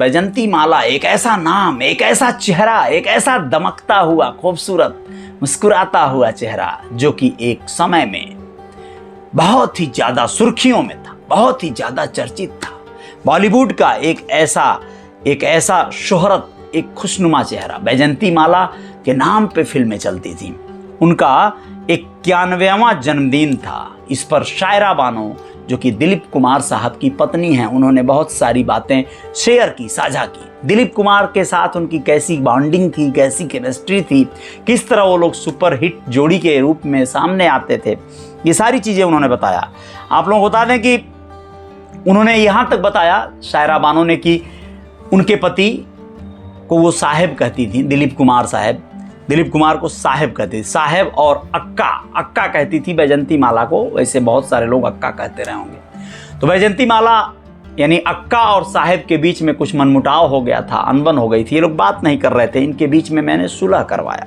बैजंती माला एक ऐसा नाम, एक ऐसा चेहरा, एक ऐसा दमकता हुआ खूबसूरत मुस्कुराता हुआ चेहरा जो कि एक समय में बहुत ही ज्यादा सुर्खियों में था, बहुत ही ज्यादा चर्चित था। बॉलीवुड का एक ऐसा शोहरत, एक खुशनुमा चेहरा। बैजंती माला के नाम पे फिल्में चलती थी। उनका 91वां जन्मदिन था। इस पर शायरा बानो जो कि दिलीप कुमार साहब की पत्नी हैं, उन्होंने बहुत सारी बातें शेयर की, साझा की। दिलीप कुमार के साथ उनकी कैसी बॉन्डिंग थी, कैसी केमिस्ट्री थी, किस तरह वो लोग सुपरहिट जोड़ी के रूप में सामने आते थे, ये सारी चीज़ें उन्होंने बताया। आप लोग बता दें कि उन्होंने यहाँ तक बताया, शायरा बानो ने, कि उनके पति को वो साहेब कहती थी, दिलीप कुमार साहब, दिलीप कुमार को साहेब कहती थी। साहेब और अक्का कहती थी बैजंती माला को। वैसे बहुत सारे लोग अक्का कहते रहे होंगे। तो बैजंती माला यानी अक्का और साहेब के बीच में कुछ मनमुटाव हो गया था, अनबन हो गई थी, ये लोग बात नहीं कर रहे थे। इनके बीच में मैंने सुलह करवाया।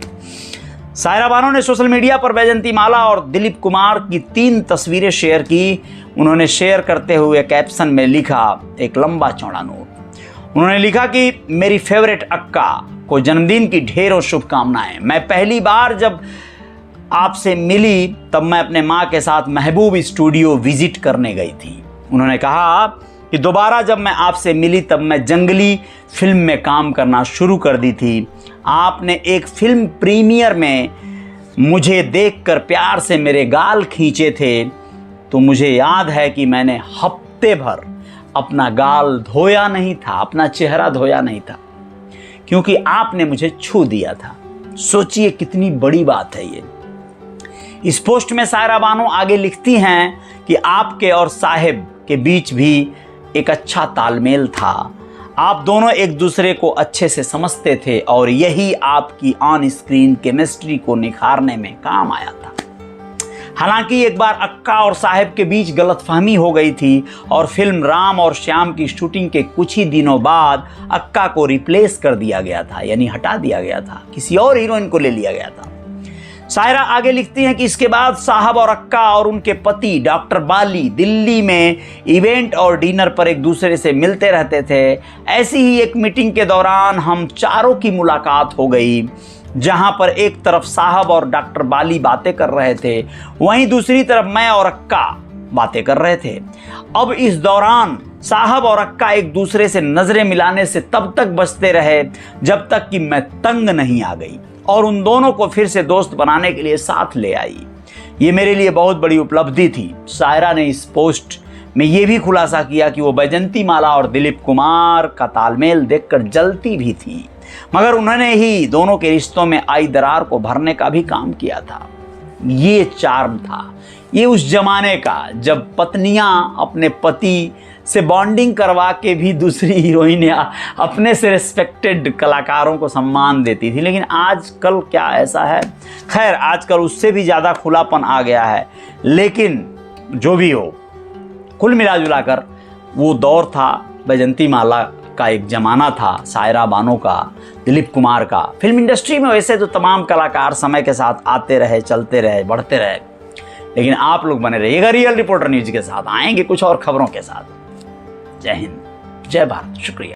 शायरा बानो ने सोशल मीडिया पर बैजंती माला और दिलीप कुमार की 3 तस्वीरें शेयर की। उन्होंने शेयर करते हुए कैप्शन में लिखा, एक लंबा चौड़ा नोट। उन्होंने लिखा कि मेरी फेवरेट अक्का को जन्मदिन की ढेरों शुभकामनाएं। मैं पहली बार जब आपसे मिली तब मैं अपने माँ के साथ महबूब स्टूडियो विजिट करने गई थी। उन्होंने कहा कि दोबारा जब मैं आपसे मिली तब मैं जंगली फिल्म में काम करना शुरू कर दी थी। आपने एक फिल्म प्रीमियर में मुझे देखकर प्यार से मेरे गाल खींचे थे, तो मुझे याद है कि मैंने हफ्ते भर अपना गाल धोया नहीं था, अपना चेहरा धोया नहीं था, क्योंकि आपने मुझे छू दिया था। सोचिए कितनी बड़ी बात है ये। इस पोस्ट में शायरा बानो आगे लिखती हैं कि आपके और साहेब के बीच भी एक अच्छा तालमेल था। आप दोनों एक दूसरे को अच्छे से समझते थे और यही आपकी ऑन स्क्रीन केमिस्ट्री को निखारने में काम आया था। हालांकि एक बार अक्का और साहेब के बीच गलतफहमी हो गई थी और फिल्म राम और श्याम की शूटिंग के कुछ ही दिनों बाद अक्का को रिप्लेस कर दिया गया था, यानी हटा दिया गया था, किसी और हीरोइन को ले लिया गया था। शायरा आगे लिखती हैं कि इसके बाद साहब और अक्का और उनके पति डॉक्टर बाली दिल्ली में इवेंट और डिनर पर एक दूसरे से मिलते रहते थे। ऐसी ही एक मीटिंग के दौरान हम चारों की मुलाकात हो गई, जहां पर एक तरफ साहब और डॉक्टर बाली बातें कर रहे थे, वहीं दूसरी तरफ मैं और अक्का बातें कर रहे थे। अब इस दौरान साहब और अक्का एक दूसरे से नजरें मिलाने से तब तक बचते रहे जब तक कि मैं तंग नहीं आ गई और उन दोनों को फिर से दोस्त बनाने के लिए साथ ले आई। ये मेरे लिए बहुत बड़ी उपलब्धि थी। शायरा ने इस पोस्ट में ये भी खुलासा किया कि वो बैजंती माला और दिलीप कुमार का तालमेल देखकर जलती भी थी, मगर उन्होंने ही दोनों के रिश्तों में आई दरार को भरने का भी काम किया था। ये चार्म था। ये उस जमाने का जब पत्नियां अपने पति से बॉन्डिंग करवा के भी दूसरी हीरोइन या अपने से रिस्पेक्टेड कलाकारों को सम्मान देती थी। लेकिन आजकल क्या ऐसा है? खैर, आजकल उससे भी ज़्यादा खुलापन आ गया है। लेकिन जो भी हो, कुल मिला जुला कर वो दौर था, बैजंती माला का एक ज़माना था, शायरा बानो का, दिलीप कुमार का। फिल्म इंडस्ट्री में वैसे तो तमाम कलाकार समय के साथ आते रहे, चलते रहे, बढ़ते रहे, लेकिन आप लोग बने रहिएगा रियल रिपोर्टर न्यूज़ के साथ। आएंगे कुछ और खबरों के साथ। जय हिंद, जय भारत, शुक्रिया।